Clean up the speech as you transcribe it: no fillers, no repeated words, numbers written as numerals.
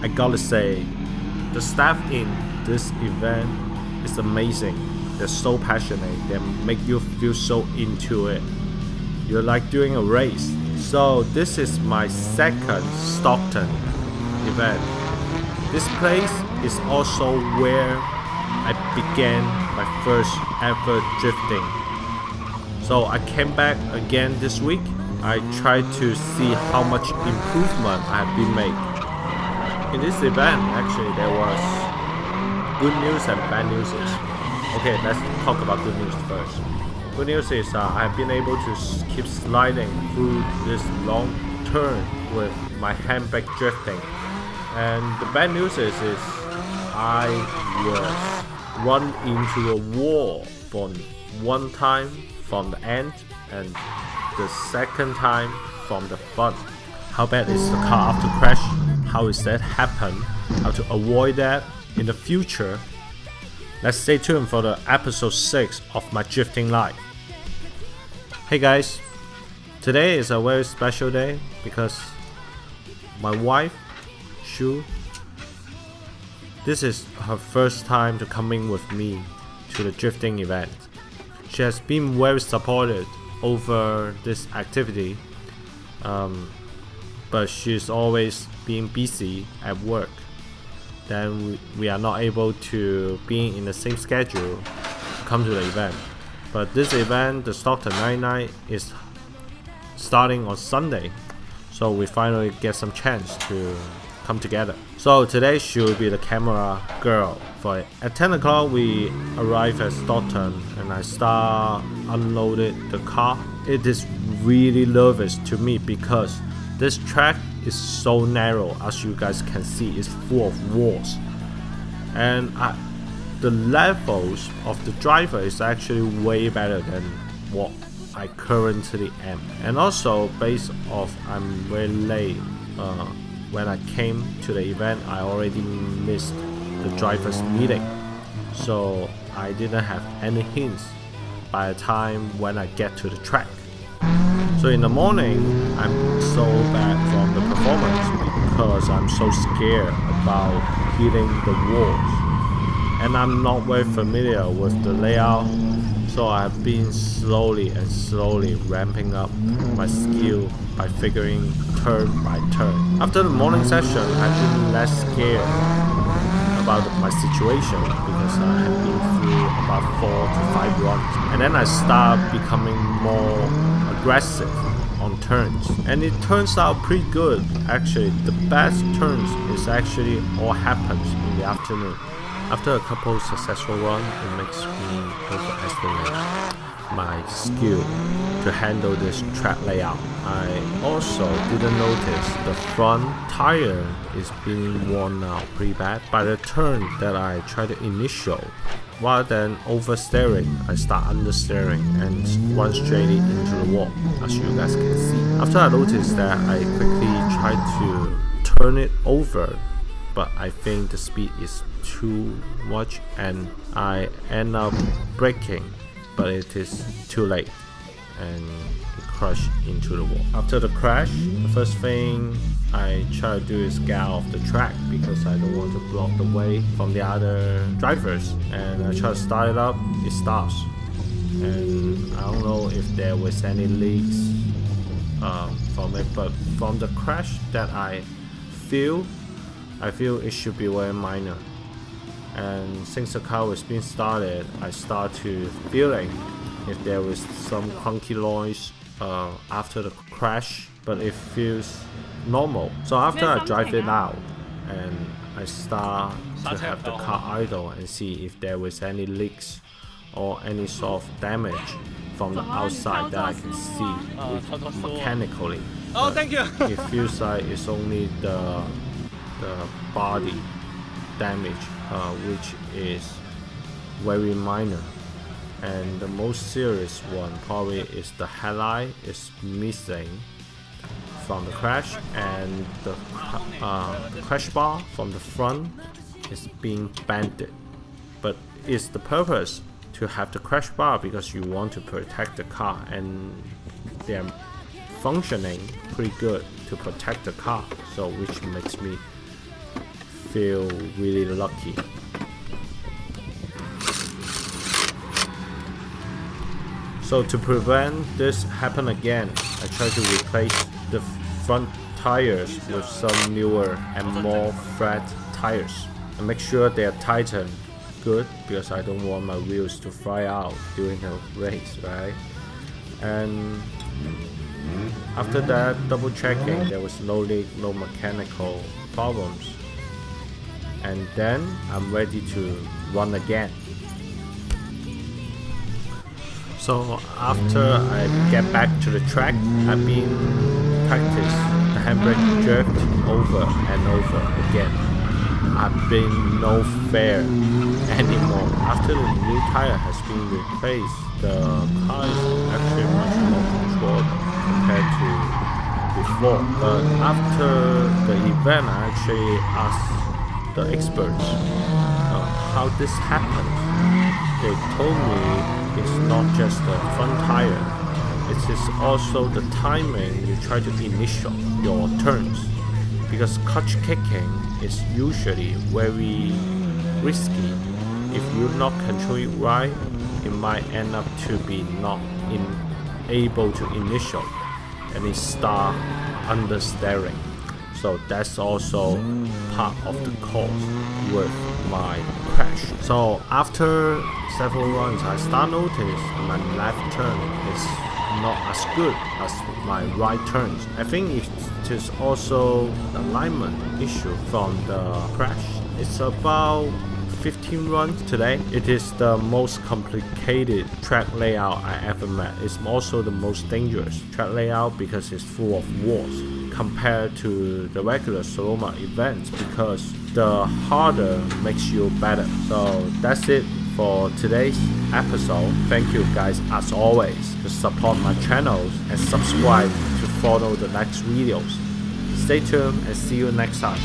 I gotta say, the staff in this event is amazing. They're so passionate, they make you feel so into it. You're like doing a race. So this is my second Stockton event. This place is also where I began my first ever drifting. So I came back again this week. I tried to see how much improvement I have been made. In this event, actually, there was good news and bad news. Okay, let's talk about good news first. Good news is I have been able to keep sliding through this long turn with my handbrake drifting. And the bad news is I was run into a wall for one time from the end and the second time from the front. How bad is the car after crash? How is that happen? How to avoid that in the future? Let's stay tuned for the episode 6 of my drifting life. Hey guys, today is a very special day because my wife, Shu, this is her first time to coming with me to the drifting event. She has been very supportive over this activity, but she's always been busy at work. Then we are not able to be in the same schedule to come to the event. But this event, the Stockton 99, is starting on Sunday, so we finally get some chance to come together. So today she will be the camera girl for it. At 10 o'clock we arrive at Stockton and I start unloaded the car. It is really nervous to me because this track is so narrow, as you guys can see. It's full of walls, and the levels of the driver is actually way better than what I currently am. And also based off I'm very late, when I came to the event I already missed the driver's meeting, so I didn't have any hints by the time when I get to the track. So in the morning, I'm so bad from the performance because I'm so scared about hitting the walls. And I'm not very familiar with the layout, so I've been slowly ramping up my skill by figuring turn by turn. After the morning session, I've been less scared about my situation because I have been through about 4 to 5 runs. And then I start becoming more aggressive on turns, and it turns out pretty good. Actually, the best turns is actually all happens in the afternoon. After a couple successful runs, it makes me overestimate my skill to handle this track layout. I also didn't notice the front tire is being worn out pretty bad. By the turn that I try to initial, rather than oversteering, I start understeering and run straight into the wall, as you guys can see. After I noticed that, I quickly tried to turn it over, but I think the speed is too much and I end up braking, but it is too late and it crashed into the wall. After the crash, the first thing I try to do is get out of the track because I don't want to block the way from the other drivers, and I try to start it up, it stops, and I don't know if there was any leaks from it, but from the crash that I feel it should be very minor. And since the car was being started, I start to feeling if there was some clunky noise after the crash, but it feels normal. So after I drive it out and I start to have the car idle and see if there was any leaks or any sort of damage from the outside that I can see mechanically. Oh, thank you. It feels like it's only the body damage, which is very minor, and the most serious one probably is the headlight is missing from the crash, and the crash bar from the front is being bended. But it's the purpose to have the crash bar because you want to protect the car, and they're functioning pretty good to protect the car, so which makes me feel really lucky. So to prevent this happen again, I try to replace the front tires with some newer and more flat tires and make sure they are tightened good, because I don't want my wheels to fly out during the race, right? And after that, double checking there was no leak, no mechanical problems, and then I'm ready to run again. So after I get back to the track, I've been practice the handbrake jerked over and over again. I've been no fair anymore. After the new tire has been replaced, the car is actually much more controlled compared to before. But after the event, I actually asked the experts how this happened. They told me it's not just the front tire, it is also the timing you try to initiate your turns, because clutch kicking is usually very risky. If you not control it right, it might end up to be not able to initiate and it start understeering. So that's also part of the cause with my crash. So after several runs, I start notice my left turn is not as good as my right turns. I think it is also the alignment issue from the crash. It's about 15 runs today. It is the most complicated track layout I ever met. It's also the most dangerous track layout because it's full of walls compared to the regular Sonoma events, because the harder makes you better. So that's it for today's episode. Thank you guys as always to support my channels and subscribe to follow the next videos. Stay tuned and see you next time.